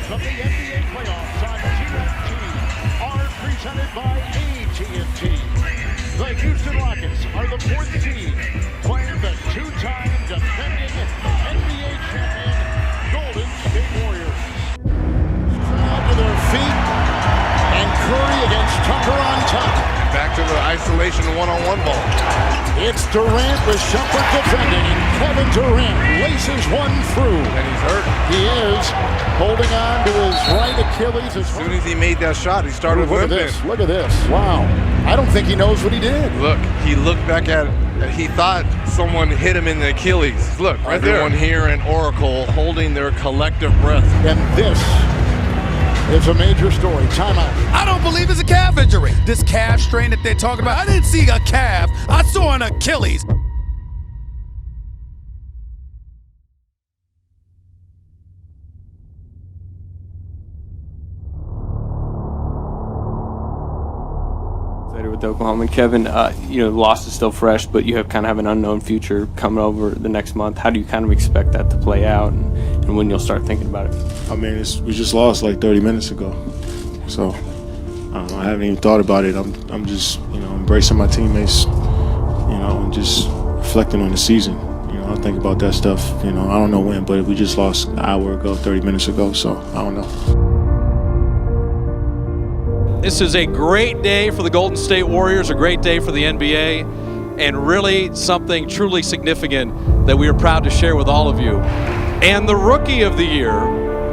of the NBA playoffs on TNT are presented by AT&T. The Houston Rockets are the 4th seed, playing the 2-time defending NBA champion Golden State Warriors. Crowd to their feet, and Curry against Tucker on top. Back to the isolation one-on-one ball. It's Durant with Shumpert defending, and Kevin Durant laces one through. And he's hurt. He is holding on to his right Achilles. As soon as he made that shot, he started limping. Look at this. Wow. I don't think he knows what he did. Look, he looked back at it. He thought someone hit him in the Achilles. Look, right everyone there. Here in Oracle holding their collective breath. And this is a major story. Timeout. I don't believe it's a calf injury. This calf strain that they're talking about, I didn't see a calf. I saw an Achilles. With Oklahoma. And Kevin, loss is still fresh, but you kind of have an unknown future coming over the next month. How do you kind of expect that to play out, and when you'll start thinking about it? I mean, we just lost like 30 minutes ago, so I haven't even thought about it. I'm just embracing my teammates, and just reflecting on the season. I think about that stuff. I don't know when, but we just lost an hour ago, 30 minutes ago, so I don't know. This is a great day for the Golden State Warriors, a great day for the NBA, and really something truly significant that we are proud to share with all of you. And the Rookie of the Year,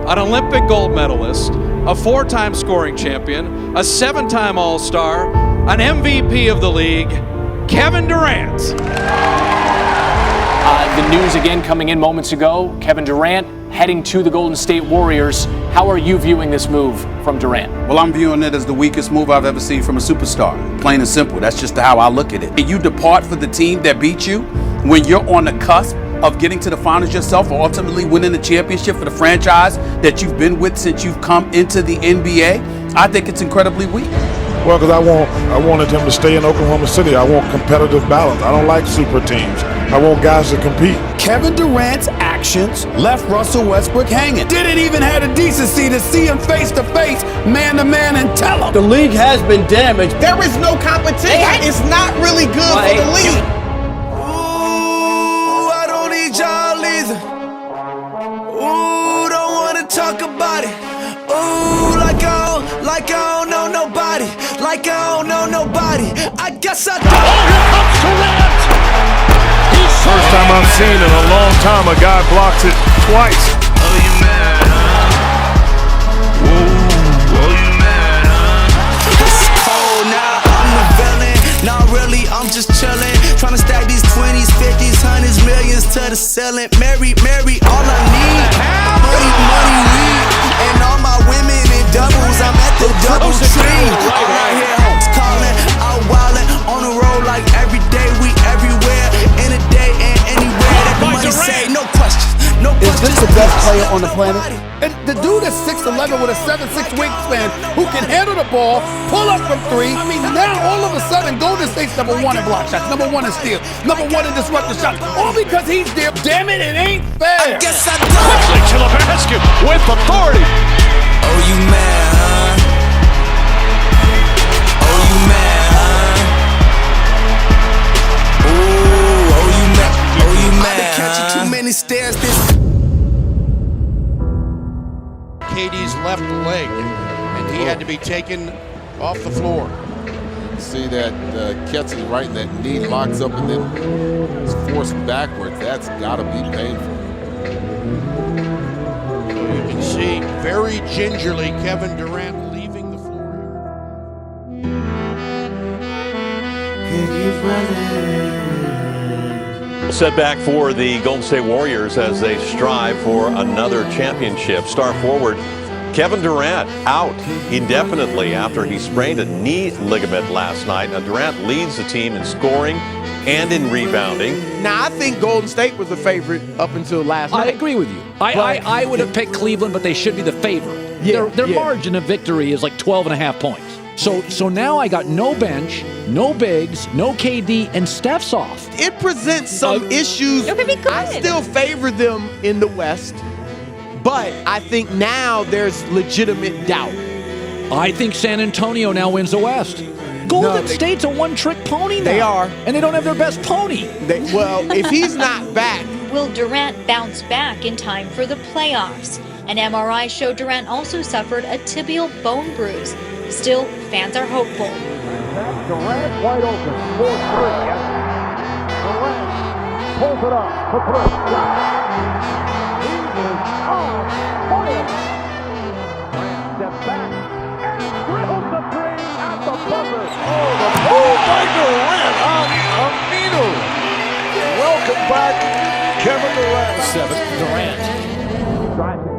an Olympic gold medalist, a 4-time scoring champion, a 7-time All-Star, an MVP of the league, Kevin Durant. The news again coming in moments ago, Kevin Durant heading to the Golden State Warriors. How are you viewing this move from Durant? Well, I'm viewing it as the weakest move I've ever seen from a superstar. Plain and simple. That's just how I look at it. You depart for the team that beat you when you're on the cusp of getting to the finals yourself or ultimately winning the championship for the franchise that you've been with since you've come into the NBA. I think it's incredibly weak. Well, because I wanted him to stay in Oklahoma City. I want competitive balance. I don't like super teams. I want guys to compete. Kevin Durant's actions left Russell Westbrook hanging. Didn't even have the decency to see him face to face, man to man, and tell him. The league has been damaged. There is no competition. It's not really good for the league. Ooh, I don't need y'all either. Ooh, don't wanna talk about it. Ooh, like I don't know nobody. Like I don't know nobody. I guess I don't. Oh, here comes Durant. First time I've seen in a long time a guy blocks it twice. Oh, you mad, huh? Ooh, oh, you mad, huh? It's cold now, I'm the villain. Not really, I'm just chillin'. Tryna stack these 20s, 50s, 100s, millions to the ceiling. Mary, all I need. Money, weed. And all my women in doubles, I'm at the double tree. I'm right here, homes calling, out wildin', on the road like every day, we everywhere, in a day and anywhere. That money say, no questions, no questions. Is this the best player on the planet? And the dude is 6'11" with a 7'6" wingspan who can handle the ball, pull up from 3. I mean, now all of a sudden, Golden State's #1 in block shots, #1 in steals, #1 in disruptive shots, all because he's there. Damn it, it ain't fair. I guess I don't. Quickly to the basket with authority. Oh, you mad, huh? Oh, you mad, huh? Ooh, oh, you mad, oh, you mad. I've been catching too many stares this. KD's left leg, and he had to be taken off the floor. See that Ketzi right in that knee locks up and then is forced backwards. That's got to be painful. You can see very gingerly Kevin Durant leaving the floor here. Setback for the Golden State Warriors as they strive for another championship. Star forward Kevin Durant out indefinitely after he sprained a knee ligament last night. Now Durant leads the team in scoring and in rebounding. Now, I think Golden State was the favorite up until last night. I agree with you. I would have picked Cleveland, but they should be the favorite. Their margin of victory is like 12.5 points. So now I got no bench, no bigs, no KD, and Steph's off. It presents some issues. It could be good. I still favor them in the West, but I think now there's legitimate doubt. I think San Antonio now wins the West. Golden State's a one-trick pony now. They are. And they don't have their best pony. Well, if he's not back. Will Durant bounce back in time for the playoffs? An MRI showed Durant also suffered a tibial bone bruise. Still, fans are hopeful. Durant wide open, 4-3. Durant pulls it up for three. He is on fire. Durant steps back and drills the three at the buzzer. Oh, the move by Durant on Aminu. Welcome back, Kevin Durant. 7. Durant. Driving.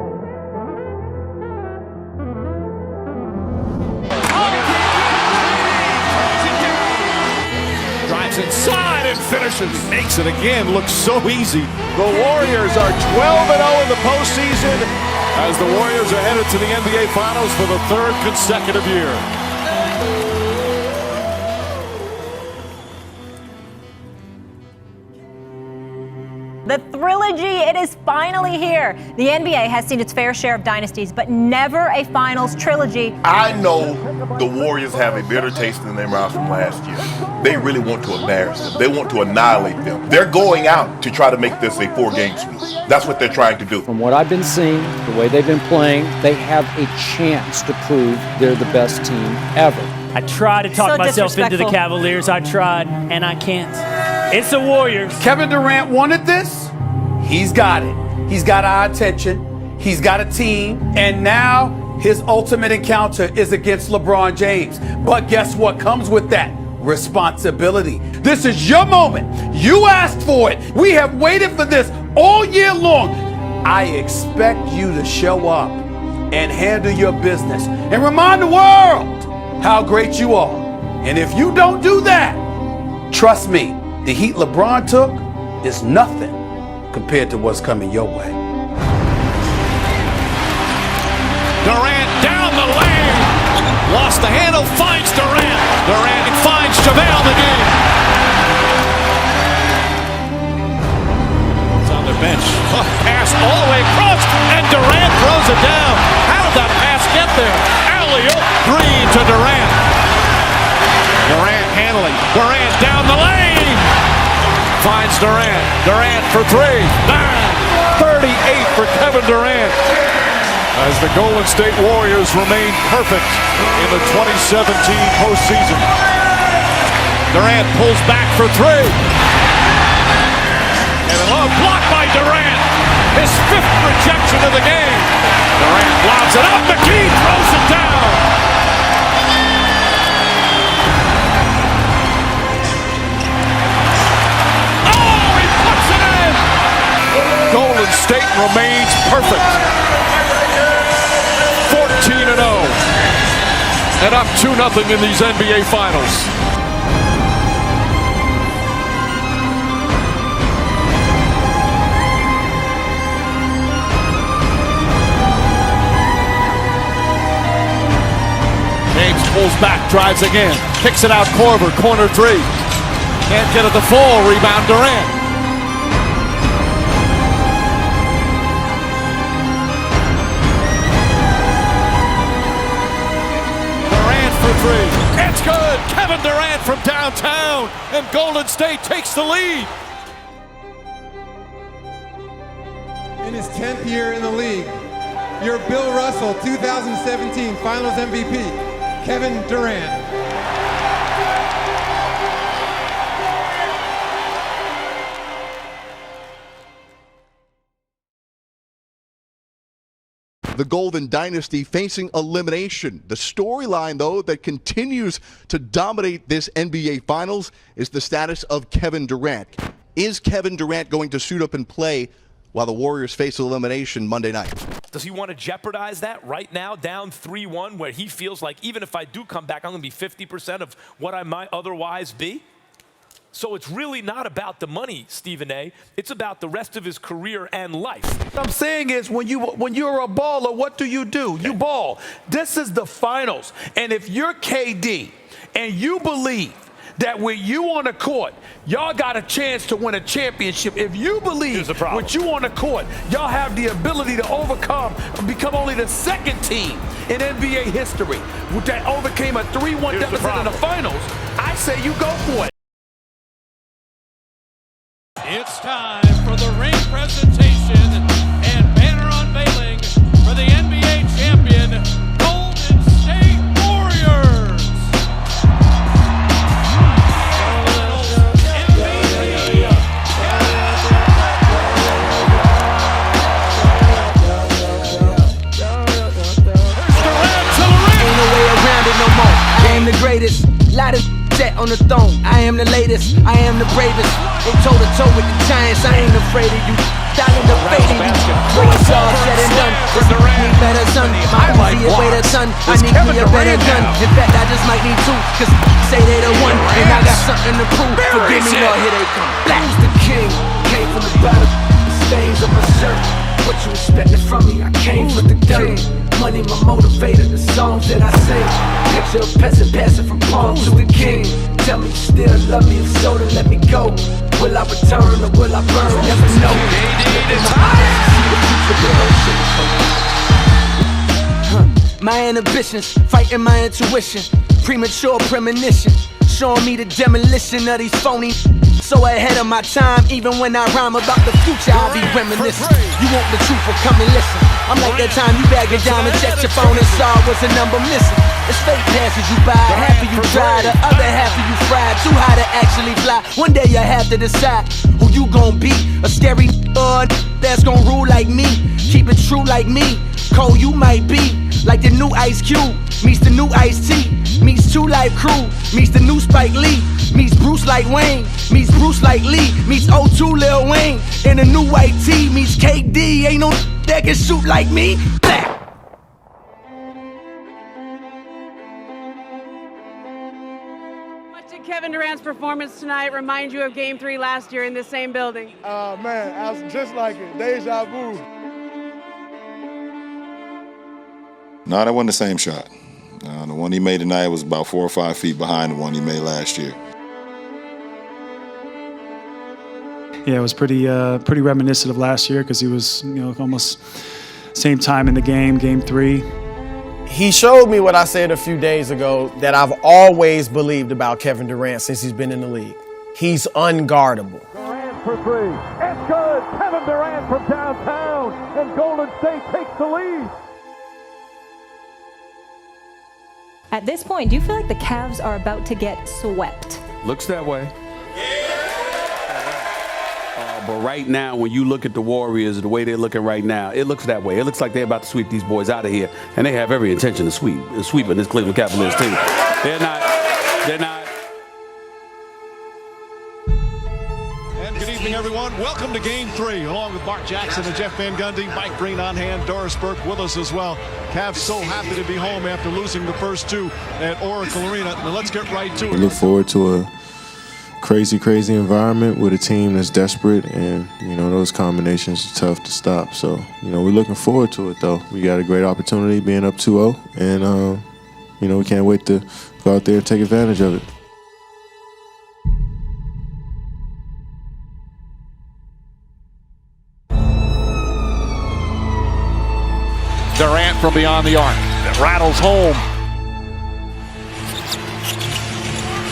Drives inside and finishes. Makes it again. Looks so easy. The Warriors are 12-0 in the postseason as the Warriors are headed to the NBA Finals for the 3rd consecutive year. The trilogy, it is finally here. The NBA has seen its fair share of dynasties, but never a finals trilogy. I know the Warriors have a bitter taste in their mouth from last year. They really want to embarrass them. They want to annihilate them. They're going out to try to make this a 4-game sweep. That's what they're trying to do. From what I've been seeing, the way they've been playing, they have a chance to prove they're the best team ever. I tried to talk myself into the Cavaliers. I tried, and I can't. It's the Warriors. Kevin Durant wanted this. He's got it. He's got our attention. He's got a team. And now his ultimate encounter is against LeBron James. But guess what comes with that? Responsibility. This is your moment. You asked for it. We have waited for this all year long. I expect you to show up and handle your business and remind the world how great you are. And if you don't do that, trust me, the heat LeBron took is nothing compared to what's coming your way. Durant down the lane. Lost the handle, finds Durant. Durant finds JaVale McGee. It's on the bench. Pass all the way across, and Durant throws it down. How did that pass get there? Alley-oop, Green to Durant. Durant handling. Durant down the lane. Finds Durant. Durant for 3. 38 for Kevin Durant. As the Golden State Warriors remain perfect in the 2017 postseason. Durant pulls back for 3. And a low block by Durant. His 5th rejection of the game. Durant lobs it up. McGee throws it down. Golden State remains perfect. 14-0. And up 2-0 in these NBA Finals. James pulls back, drives again. Kicks it out Korver, corner 3. Can't get it to fall, rebound Durant. It's good. Kevin Durant from downtown, and Golden State takes the lead. In his 10th year in the league, your Bill Russell 2017 Finals MVP, Kevin Durant. The Golden Dynasty facing elimination. The storyline, though, that continues to dominate this NBA Finals is the status of Kevin Durant. Is Kevin Durant going to suit up and play while the Warriors face elimination Monday night? Does he want to jeopardize that right now, down 3-1, where he feels like even if I do come back, I'm going to be 50% of what I might otherwise be? So it's really not about the money, Stephen A. It's about the rest of his career and life. What I'm saying is when you're a baller, what do? You ball. This is the finals. And if you're KD and you believe that with you on the court, y'all got a chance to win a championship. If you believe with you on the court, y'all have the ability to overcome and become only the second team in NBA history that overcame a 3-1 deficit in the finals, I say you go for it. It's time for the ring presentation and banner unveiling for the NBA champion, Golden State Warriors. Ain't no way around it no more. I am the greatest. Loudest set on the throne. I am the latest. I am the bravest. Go toe to toe with the giants. I ain't afraid of you. Dialing the fading you. When it's all said and done, it's me better son. My Uzi is way the son. I need me a better gun. In fact, I just might need two. Cause say they the one. And I got something to prove. Forgive me, Lord, here they come. Black's the king. Came from the bottom. Stains of my shirt. What you expected from me? I came for the dirt. Money my motivator, the songs that I sing. Picture a peasant passing from pawn to the king. Tell me you still love me, if so then let me go. Will I return or will I burn? Never know. My inhibitions, fighting my intuition. Premature premonition, showing me the demolition of these phony. So ahead of my time, even when I rhyme about the future, I'll be reminiscing. You want the truth, well come and listen. I'm like that time you bagged down and checked your phone and saw was a number missing. It's fake passes you buy, half of you dry, the other half of you fried. Too high to actually fly. One day you have to decide who you gon' be. A scary that's gon' rule like me. Keep it true like me. Cold you might be, like the new Ice Cube meets the new Ice-T, meets 2 Live Crew, meets the new Spike Lee, meets Bruce like Wayne, meets Bruce like Lee, meets O2 Lil Wayne, in a new white tee, meets KD, ain't no that can shoot like me. Black. What did Kevin Durant's performance tonight remind you of Game 3 last year in the same building? Oh man, I was just like it, deja vu. No, that wasn't the same shot. The one he made tonight was about 4 or 5 feet behind the one he made last year. Yeah, it was pretty reminiscent of last year because he was, almost same time in the game, Game 3. He showed me what I said a few days ago that I've always believed about Kevin Durant since he's been in the league. He's unguardable. Durant for 3. It's good. Kevin Durant from downtown, and Golden State takes the lead. At this point, do you feel like the Cavs are about to get swept? Looks that way. But right now, when you look at the Warriors, the way they're looking right now, it looks that way. It looks like they're about to sweep these boys out of here, and they have every intention of sweeping this Cleveland Cavaliers team. They're not. And good evening, everyone. Welcome to Game 3, along with Mark Jackson and Jeff Van Gundy, Mike Green on hand, Doris Burke with us as well. Cavs so happy to be home after losing the first 2 at Oracle Arena. Now let's get right to it. We look forward to a crazy environment with a team that's desperate, and those combinations are tough to stop. So we're looking forward to it, though. We got a great opportunity being up 2-0, and we can't wait to go out there and take advantage of it. Durant from beyond the arc. That rattles home.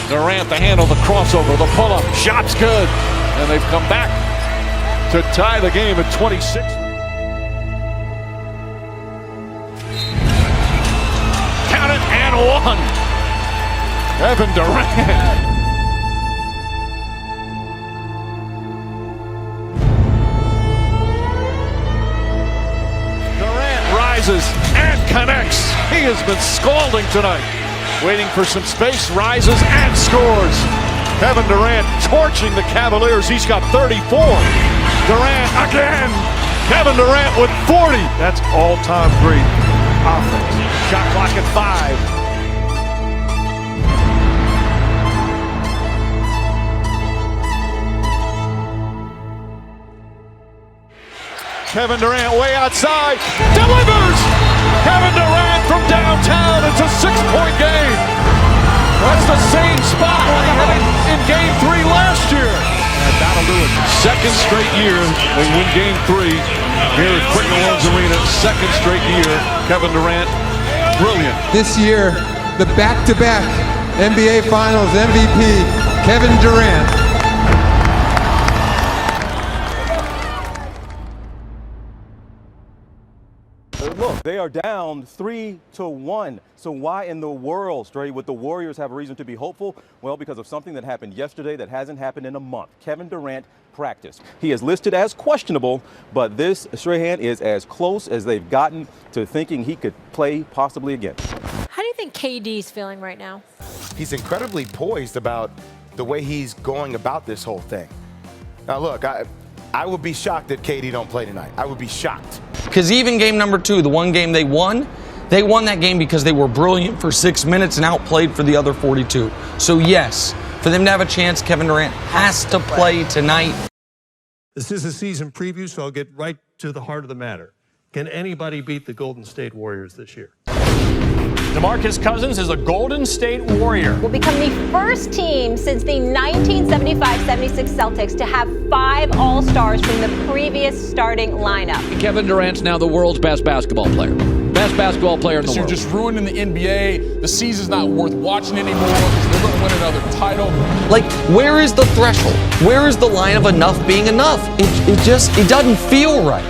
Durant to handle the crossover, the pull-up. Shot's good. And they've come back to tie the game at 26. Count it and 1. Kevin Durant. And connects. He has been scalding tonight. Waiting for some space, rises and scores. Kevin Durant torching the Cavaliers. He's got 34. Durant again. Kevin Durant with 40. That's all-time great offense. Shot clock at 5. Kevin Durant way outside, delivers! Kevin Durant from downtown, it's a 6-point game. That's the same spot where they had it in Game 3 last year. And that'll do it. Second straight year they win Game 3 here at Quicken Loans Arena. Second straight year. Kevin Durant, brilliant. This year, the back-to-back NBA Finals MVP, Kevin Durant. Look, they are down 3-1. So why in the world, Stray, would the Warriors have a reason to be hopeful? Well, because of something that happened yesterday that hasn't happened in a month. Kevin Durant practiced. He is listed as questionable, but this, Strahan, is as close as they've gotten to thinking he could play possibly again. How do you think KD's feeling right now? He's incredibly poised about the way he's going about this whole thing. Now, look, I would be shocked if KD don't play tonight. I would be shocked. Because even game number 2, the one game they won that game because they were brilliant for 6 minutes and outplayed for the other 42. So yes, for them to have a chance, Kevin Durant has to play tonight. This is a season preview, so I'll get right to the heart of the matter. Can anybody beat the Golden State Warriors this year? DeMarcus Cousins is a Golden State Warrior. Will become the first team since the 1975-76 Celtics to have 5 All-Stars from the previous starting lineup. Kevin Durant's now the world's best basketball player. Best basketball player in the world. You're just ruining the NBA. The season's not worth watching anymore because they're going to win another title. Like, where is the threshold? Where is the line of enough being enough? It doesn't feel right.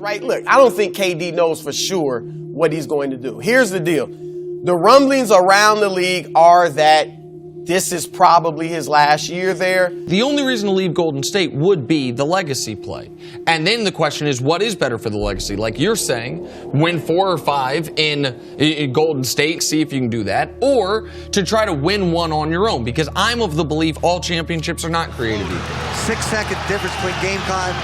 Right? Look, I don't think KD knows for sure what he's going to do. Here's the deal. The rumblings around the league are that this is probably his last year there. The only reason to leave Golden State would be the legacy play. And then the question is, what is better for the legacy? Like you're saying, win 4 or 5 in Golden State, see if you can do that, or to try to win one on your own, because I'm of the belief all championships are not created equal. 6-second difference between game time,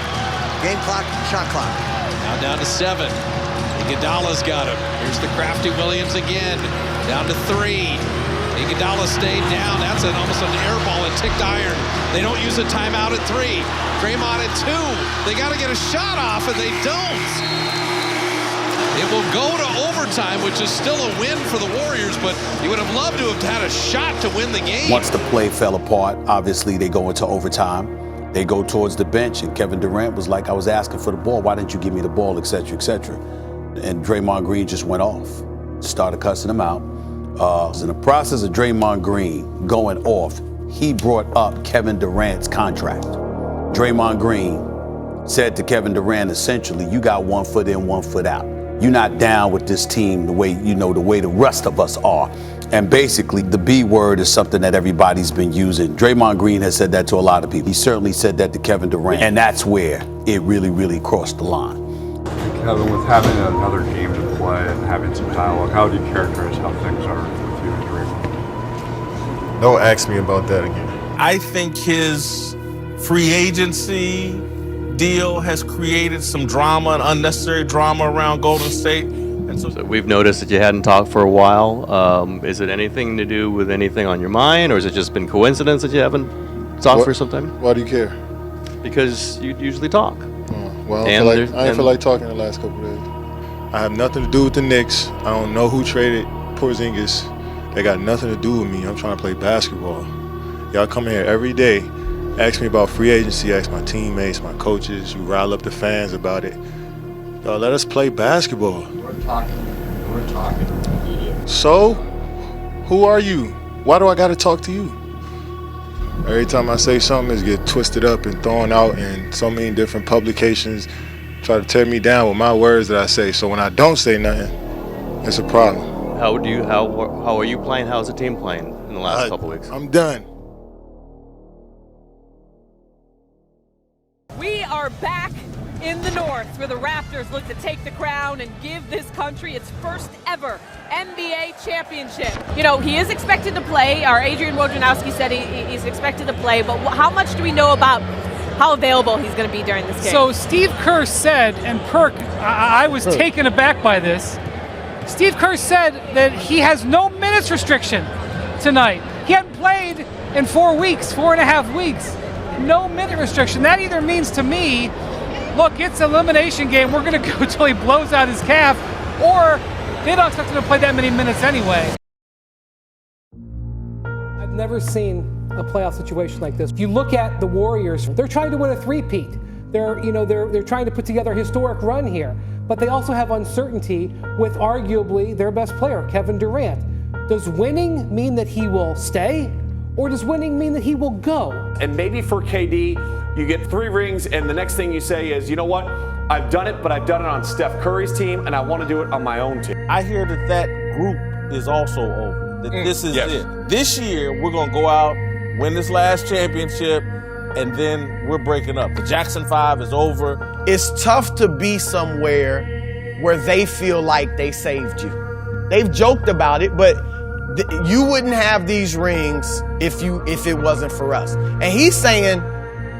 game clock, shot clock. Now down to 7. Iguodala's got him. Here's the crafty Williams again. Down to 3. Iguodala stayed down. That's almost an air ball. It ticked iron. They don't use a timeout at 3. Draymond at 2. They got to get a shot off, and they don't. It will go to overtime, which is still a win for the Warriors, but you would have loved to have had a shot to win the game. Once the play fell apart, obviously they go into overtime. They go towards the bench, and Kevin Durant was like, I was asking for the ball. Why didn't you give me the ball, et cetera, et cetera. And Draymond Green just went off, started cussing him out. In the process of Draymond Green going off, he brought up Kevin Durant's contract. Draymond Green said to Kevin Durant, essentially, you got 1 foot in, 1 foot out. You're not down with this team the way the rest of us are. And basically, the B word is something that everybody's been using. Draymond Green has said that to a lot of people. He certainly said that to Kevin Durant. And that's where it really, really crossed the line. Kevin, with having another game to play and having some dialogue, how would you characterize how things are with you and Draymond? Don't ask me about that again. I think his free agency deal has created some drama and unnecessary drama around Golden State. And so we've noticed that you hadn't talked for a while. Is it anything to do with anything on your mind, or has it just been coincidence that you haven't talked for some time? Why do you care? Because you usually talk. Well, I didn't feel like talking the last couple of days. I have nothing to do with the Knicks. I don't know who traded Porzingis. They got nothing to do with me. I'm trying to play basketball. Y'all come here every day, ask me about free agency, ask my teammates, my coaches. You rile up the fans about it. Y'all let us play basketball. We're talking. So, who are you? Why do I got to talk to you? Every time I say something, it's get twisted up and thrown out in so many different publications, try to tear me down with my words that I say. So when I don't say nothing, it's a problem. How are you playing? How's the team playing in the last couple weeks? I'm done. We are back in the North, where the Raptors look to take the crown and give this country its first ever NBA championship. You know, he is expected to play. Our Adrian Wojnarowski said he's expected to play, but how much do we know about how available he's going to be during this game? So Steve Kerr said, and Perk, I was taken aback by this. Steve Kerr said that he has no minutes restriction tonight. He hadn't played in 4.5 weeks. No minute restriction. That either means to me look, it's an elimination game. We're going to go until he blows out his calf, or they don't expect him to play that many minutes anyway. I've never seen a playoff situation like this. If you look at the Warriors, they're trying to win a three-peat. They're trying to put together a historic run here, but they also have uncertainty with arguably their best player, Kevin Durant. Does winning mean that he will stay, or does winning mean that he will go? And maybe for KD, you get 3 rings, and the next thing you say is, you know what? I've done it, but I've done it on Steph Curry's team, and I want to do it on my own team. I hear that group is also over. That this is it. This year, we're going to go out, win this last championship, and then we're breaking up. The Jackson 5 is over. It's tough to be somewhere where they feel like they saved you. They've joked about it, but you wouldn't have these rings if it wasn't for us. And he's saying,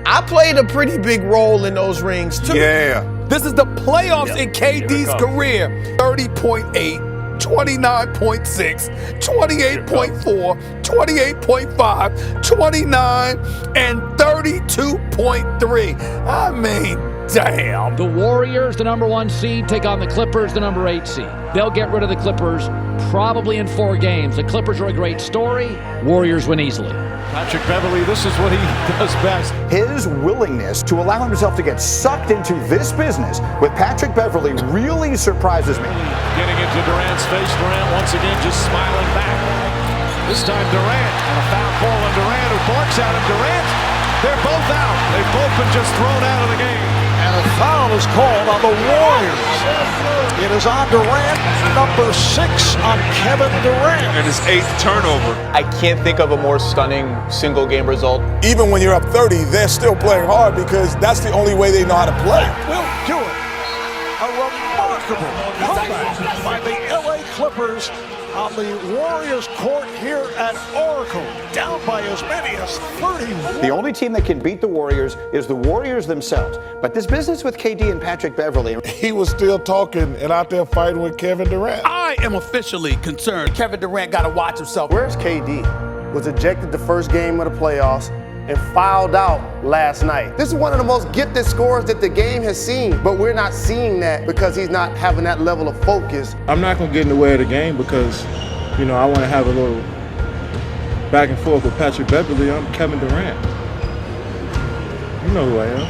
I played a pretty big role in those rings too. Yeah. This is the playoffs in KD's career. 30.8. 29.6, 28.4, 28.5, 29, and 32.3. I mean, damn. The Warriors, the number 1 seed, take on the Clippers, the number 8 seed. They'll get rid of the Clippers probably in 4 games. The Clippers are a great story. Warriors win easily. Patrick Beverley, this is what he does best. His willingness to allow himself to get sucked into this business with Patrick Beverley really surprises me. Getting into Durant's face, Durant once again just smiling back. This time Durant, and a foul call on Durant, who barks out at Durant. They're both out. They've both been just thrown out of the game. And a foul is called on the Warriors. It is on Durant, number 6 on Kevin Durant. And his 8th turnover. I can't think of a more stunning single game result. Even when you're up 30, they're still playing hard because that's the only way they know how to play. Will do it. A remarkable comeback by the LA Clippers on the Warriors court here at Oracle, down by as many as 31. The only team that can beat the Warriors is the Warriors themselves. But this business with KD and Patrick Beverley. He was still talking and out there fighting with Kevin Durant. I am officially concerned. Kevin Durant got to watch himself. Where's KD? Was ejected the first game of the playoffs and fouled out last night. This is one of the most gifted scorers that the game has seen, but we're not seeing that because he's not having that level of focus. I'm not going to get in the way of the game because, I want to have a little back and forth with Patrick Beverley. I'm Kevin Durant. You know who I am.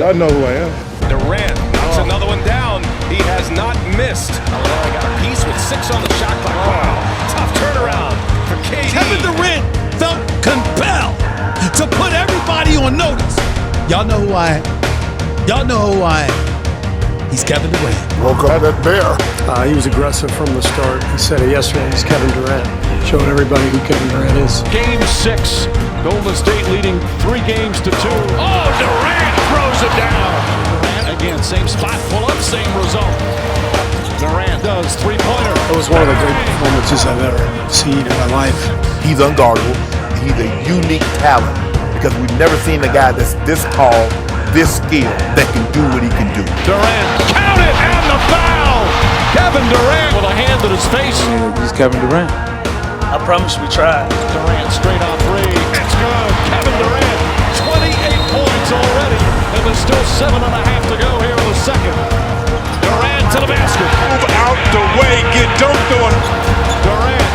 Y'all know who I am. Durant knocks another one down. He has not missed. He got a piece with 6 on the shot clock. Wow. Tough turnaround for KD. Kevin Durant felt compelled to put everybody on notice. Y'all know who I am. Y'all know who I am. He's Kevin Durant. Woke up that bear. He was aggressive from the start. He said it yesterday. He's Kevin Durant. Showing everybody who Kevin Durant is. Game 6. Golden State leading 3 games to 2. Oh, Durant throws it down. Durant again, same spot, pull up, same result. Durant does 3-pointer. It was one of the great performances I've ever seen in my life. He's unguardable. He's a unique talent because we've never seen a guy that's this tall, this skilled, that can do what he can do. Durant, count it, and the foul! Kevin Durant with a hand at his face. He's Kevin Durant. I promise we tried. Durant straight on 3. It's good. Kevin Durant, 28 points already, and there's still 7.5 to go here in the second. Durant to the basket. Move out the way, get dunked on. Durant,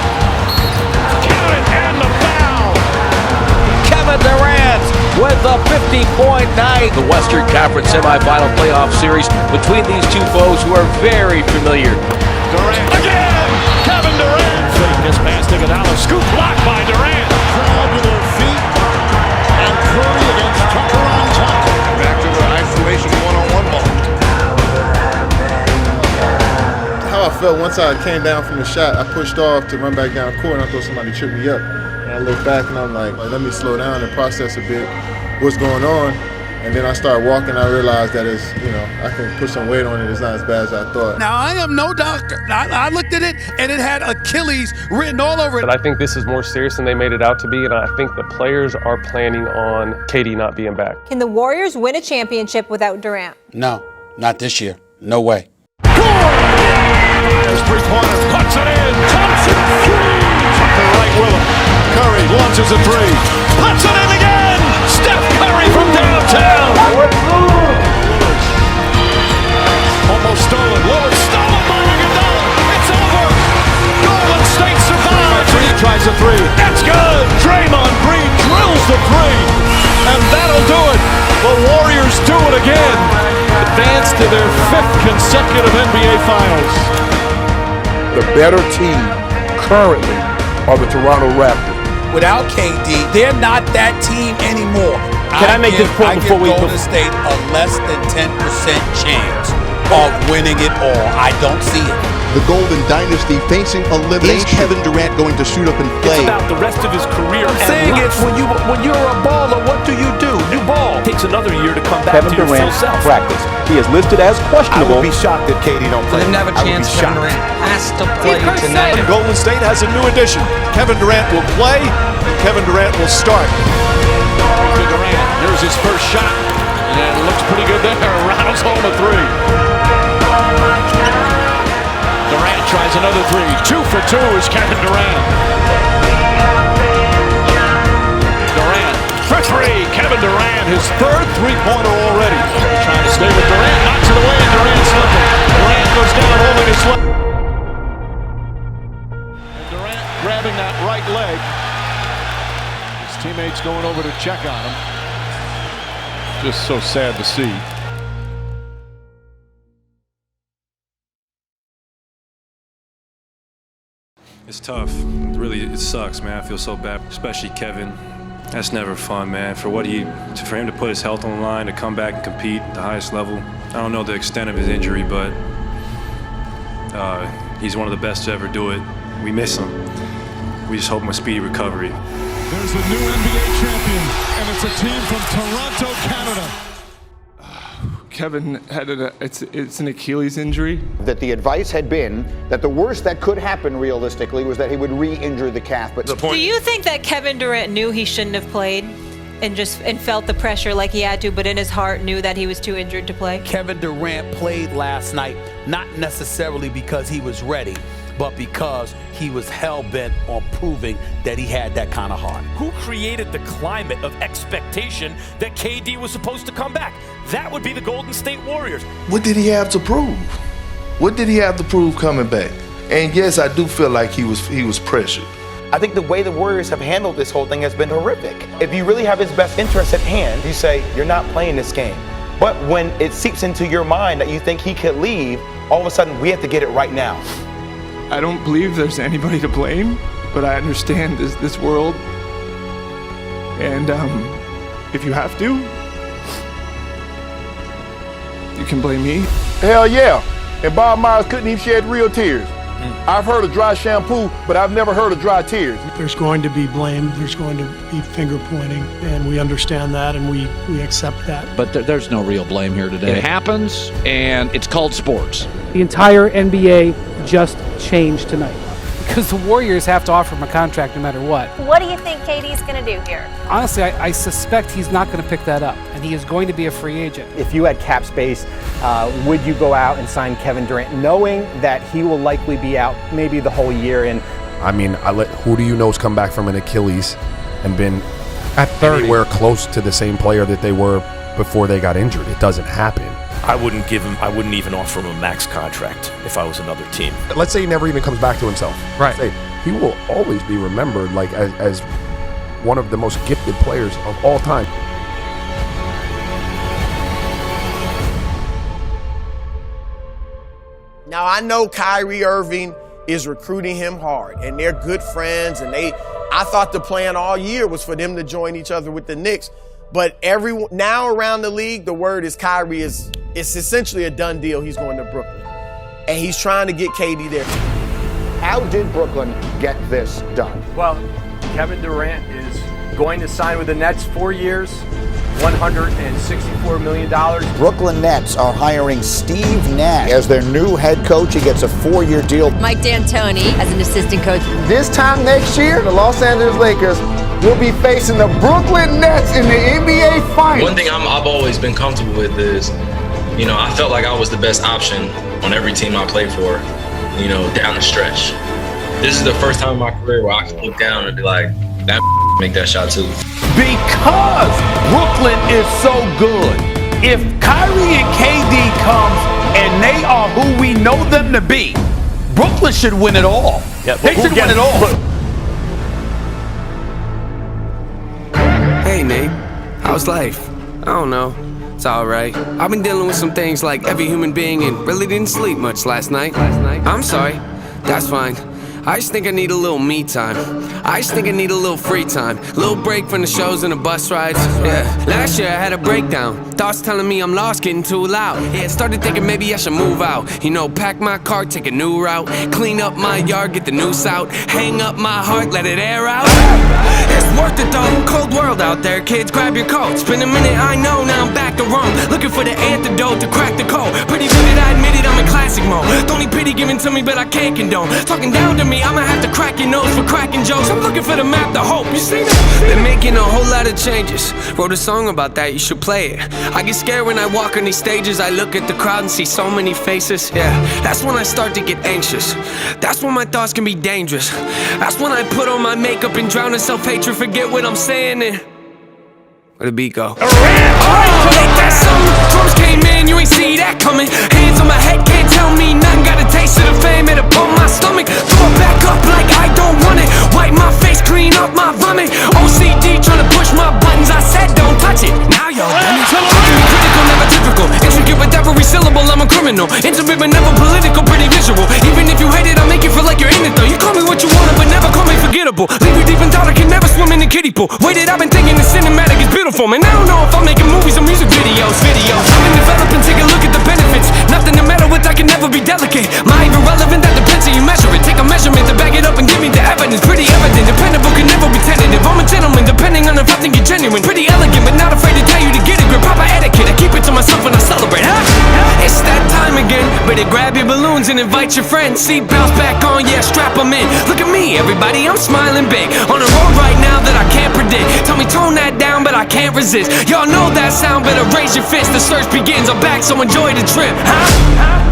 count it, and the foul! Kevin Durant with the 50-point night. The Western Conference semifinal playoff series between these two foes who are very familiar. Durant again! Kevin Durant! Fake this pass to Iguodala. Scoop blocked by Durant. Crowd with their feet. And Curry against Tucker on top. Back to the isolation one-on-one ball. How I felt once I came down from the shot, I pushed off to run back down court and I thought somebody tripped me up. And I looked back and I'm like, let me slow down and process a bit what's going on. And then I started walking, I realized that it's, I can put some weight on it. It's not as bad as I thought. Now, I am no doctor. I looked at it, and it had Achilles written all over it. But I think this is more serious than they made it out to be, and I think the players are planning on KD not being back. Can the Warriors win a championship without Durant? No, not this year. No way. There's 3-pointer. Puts it in. Thompson. Tucker right with him. Curry launches a 3. Puts it in again. Steph Curry from downtown. 5th consecutive NBA Finals. The better team currently are the Toronto Raptors. Without KD, they're not that team anymore. Can I make this point before we Golden State a less than 10% chance of winning it all. I don't see it. The Golden Dynasty facing elimination. Is Kevin Durant going to shoot up and play? It's about the rest of his career. I'm saying it's when you're a baller, what do? You ball. It takes another year to come back Kevin to your Durant full self. practice. He is listed as questionable. I would be shocked if KD don't play. For them to have a chance, Kevin Durant has to play tonight. Golden State has a new addition. Kevin Durant will play, and Kevin Durant will start. Durant, here's his first shot, and it looks pretty good there. Rattles home a three. Durant tries another three. 2 for 2 is Kevin Durant. Durant for 3. Kevin Durant, his third three-pointer already. Trying to stay with Durant, knocks it away, and Durant slipping. Durant goes down holding his slip. And Durant grabbing that right leg. His teammates going over to check on him. Just so sad to see. It's tough. Really, it sucks, man. I feel so bad, especially Kevin. That's never fun, man. For him to put his health on the line, to come back and compete at the highest level. I don't know the extent of his injury, but he's one of the best to ever do it. We miss him. We just hope him a speedy recovery. There's the new NBA champion, and it's a team from Toronto, Canada. Kevin had it's an Achilles injury. That the advice had been that the worst that could happen realistically was that he would re-injure the calf. But do you think that Kevin Durant knew he shouldn't have played and felt the pressure like he had to, but in his heart knew that he was too injured to play? Kevin Durant played last night, not necessarily because he was ready, but because he was hell-bent on proving that he had that kind of heart. Who created the climate of expectation that KD was supposed to come back? That would be the Golden State Warriors. What did he have to prove? What did he have to prove coming back? And yes, I do feel like he was pressured. I think the way the Warriors have handled this whole thing has been horrific. If you really have his best interest at hand, you say, you're not playing this game. But when it seeps into your mind that you think he could leave, all of a sudden we have to get it right now. I don't believe there's anybody to blame, but I understand this world. And if you have to, you can blame me. Hell yeah. And Bob Myers couldn't even shed real tears. I've heard of dry shampoo, but I've never heard of dry tears. There's going to be blame, there's going to be finger pointing, and we understand that and we accept that. But there's no real blame here today. It happens, and it's called sports. The entire NBA just changed tonight because the Warriors have to offer him a contract no matter what. What do you think KD's going to do here? Honestly, I suspect he's not going to pick that up, and he is going to be a free agent. If you had cap space, would you go out and sign Kevin Durant, knowing that he will likely be out maybe the whole year? And I mean, who do you know's come back from an Achilles and been at 30 anywhere close to the same player that they were before they got injured? It doesn't happen. I wouldn't even offer him a max contract if I was another team. Let's say he never even comes back to himself. Right. He will always be remembered like as one of the most gifted players of all time. Now, I know Kyrie Irving is recruiting him hard, and they're good friends, and I thought the plan all year was for them to join each other with the Knicks. But now around the league, the word is Kyrie it's essentially a done deal. He's going to Brooklyn. And he's trying to get KD there. How did Brooklyn get this done? Well, Kevin Durant is going to sign with the Nets 4 years, $164 million. Brooklyn Nets are hiring Steve Nash as their new head coach. He gets a 4-year deal. Mike D'Antoni as an assistant coach. This time next year, the Los Angeles Lakers will be facing the Brooklyn Nets in the NBA Finals. One thing I've always been comfortable with is, I felt like I was the best option on every team I played for, down the stretch. This is the first time in my career where I can look down and be like, that make that shot too. Because Brooklyn is so good. If Kyrie and KD comes and they are who we know them to be, Brooklyn should win it all. Yeah, they should win it all. Hey, Nate. How's life? I don't know. It's alright. I've been dealing with some things like every human being and really didn't sleep much last night. I'm sorry. That's fine. I just think I need a little me time. I just think I need a little free time. Little break from the shows and the bus rides. Yeah. Last year I had a breakdown. Thoughts telling me I'm lost, getting too loud. Yeah, started thinking maybe I should move out. You know, pack my car, take a new route. Clean up my yard, get the noose out. Hang up my heart, let it air out. It's worth it though, cold world out there. Kids, grab your coat. It's been a minute, I know, now I'm back to Rome. Looking for the antidote to crack the code. Pretty vivid, I admit it, I'm in classic mode. Don't need pity given to me, but I can't condone. Talking down to me, I'ma have to crack your nose for cracking jokes. I'm looking for the map to hope, you see that? Been making a whole lot of changes. Wrote a song about that, you should play it. I get scared when I walk on these stages. I look at the crowd and see so many faces. Yeah, that's when I start to get anxious. That's when my thoughts can be dangerous. That's when I put on my makeup and drown in self-hatred. Forget what I'm saying and where the beat go? Ain't that something? Drums came in, you ain't see that coming. Hands on my head, can't tell me nothing. Got a taste of the fame, it upon my stomach. Throw it back up like I don't want it. Wipe my face, clean up my vomit. OCD trying to push my buttons. I said don't touch it. Now y'all done it. Critical, never typical. Intricate with every syllable, I'm a criminal. Intimate but never political, pretty visual. Even if you hate it, I'll make you feel like you're in it though. You call me what you want, but never call me forgettable. Leave you deep in thought, I can never swim in the kiddie pool. Waited, I've been thinking the cinematic is beautiful. Man, I don't know if I'm making movies or music videos. I've been developing, take a look at the benefits. Nothing to meddle with, I can never be delicate. My irrelevant, that depends how you measure it. Take a measurement to back it up and give me the evidence. Pretty evident, dependable, can never be tentative. I'm a gentleman, depending on if I think you're genuine. Pretty elegant, but not afraid to tell you to get a grip. Proper etiquette, I keep it to myself when I celebrate, huh? It's that time again. Better grab your balloons and invite your friends. Seatbelts back on, yeah, strap them in. Look at me, everybody, I'm smiling big. On a road right now that I can't predict. Tell me tone that down, but I can't resist. Y'all know that sound, better raise your fist. The search begins, I'm back, so enjoy the trip, huh?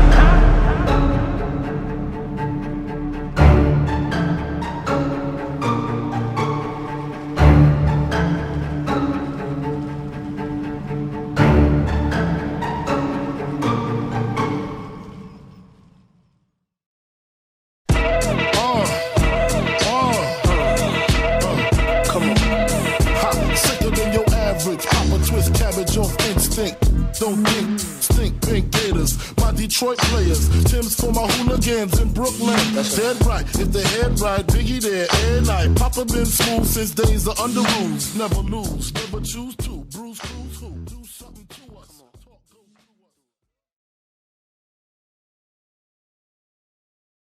Don't think, stink, pink gators. My Detroit players, Tim's for my hooligans in Brooklyn. That's dead right, if they head right, Biggie there, every night. Papa been smooth since days of under rules. Never lose, never choose to. Bruce Cruz who?